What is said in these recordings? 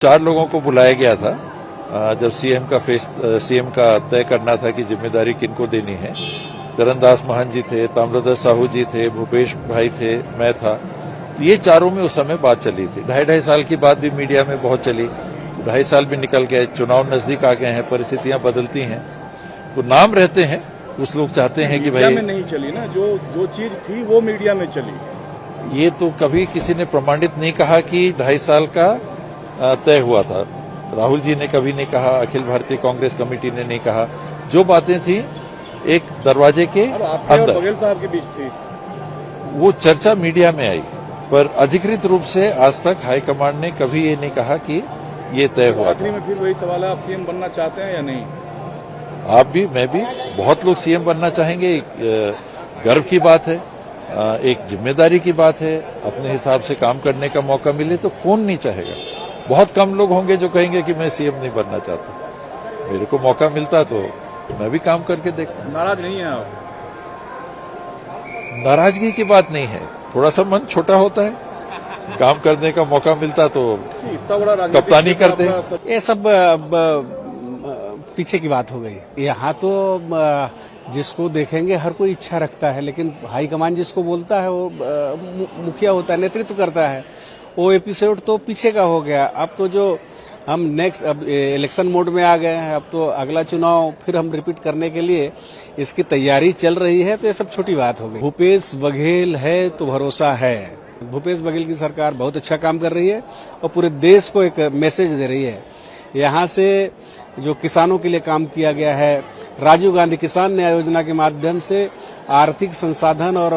4 लोगों को बुलाया गया था जब सीएम का तय करना था कि जिम्मेदारी किनको देनी है। चरणदास महंत जी थे, ताम्रध्वज साहू जी थे, भूपेश भाई थे, मैं था। तो ये चारों में उस समय बात चली थी। 2.5 साल की बात भी मीडिया में बहुत चली। 2.5 साल भी निकल गए, चुनाव नजदीक आ गए हैं, परिस्थितियां बदलती हैं, तो नाम रहते हैं। कुछ लोग चाहते हैं कि भाई मीडिया में नहीं चली ना, जो चीज थी वो मीडिया में चली। ये तो कभी किसी ने प्रमाणित नहीं कहा कि 2.5 साल का तय हुआ था। राहुल जी ने कभी नहीं कहा, अखिल भारतीय कांग्रेस कमेटी ने नहीं कहा। जो बातें थी एक दरवाजे के अंदर, बघेल साहब के बीच थी, वो चर्चा मीडिया में आई, पर अधिकृत रूप से आज तक हाईकमांड ने कभी ये नहीं कहा कि ये तय हुआ। आखिरी में फिर वही सवाल है, आप सीएम बनना चाहते हैं या नहीं? आप भी, मैं भी, बहुत लोग सीएम बनना चाहेंगे। एक गर्व की बात है, एक जिम्मेदारी की बात है। अपने हिसाब से काम करने का मौका मिले तो कौन नहीं चाहेगा। बहुत कम लोग होंगे जो कहेंगे कि मैं सीएम नहीं बनना चाहता। मेरे को मौका मिलता तो मैं भी काम करके देखता। नाराज नहीं है आप? नाराजगी की बात नहीं है, थोड़ा सा मन छोटा होता है। काम करने का मौका मिलता तो इतना बड़ा कप्तानी करते। ये सब पीछे की बात हो गई। यहाँ तो जिसको देखेंगे हर कोई इच्छा रखता है, लेकिन हाईकमान जिसको बोलता है वो मुखिया होता है, नेतृत्व करता है। वो एपिसोड तो पीछे का हो गया। अब तो जो हम अब इलेक्शन मोड में आ गए हैं, अब तो अगला चुनाव फिर हम रिपीट करने के लिए इसकी तैयारी चल रही है, तो ये सब छोटी बात हो गई। भूपेश बघेल है तो भरोसा है। भूपेश बघेल की सरकार बहुत अच्छा काम कर रही है और पूरे देश को एक मैसेज दे रही है। यहाँ से जो किसानों के लिए काम किया गया है, राजीव गांधी किसान न्याय योजना के माध्यम से आर्थिक संसाधन और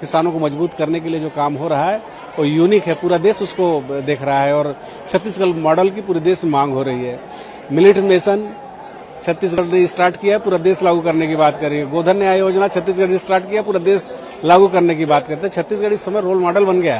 किसानों को मजबूत करने के लिए जो काम हो रहा है वो यूनिक है। पूरा देश उसको देख रहा है और छत्तीसगढ़ मॉडल की पूरे देश में मांग हो रही है। मिलेट मिशन छत्तीसगढ़ ने स्टार्ट किया, पूरा देश लागू करने की बात कर रही है। गोधन न्याय योजना छत्तीसगढ़ ने स्टार्ट किया, पूरा देश लागू करने की बात करते हैं। छत्तीसगढ़ इस समय रोल मॉडल बन गया है।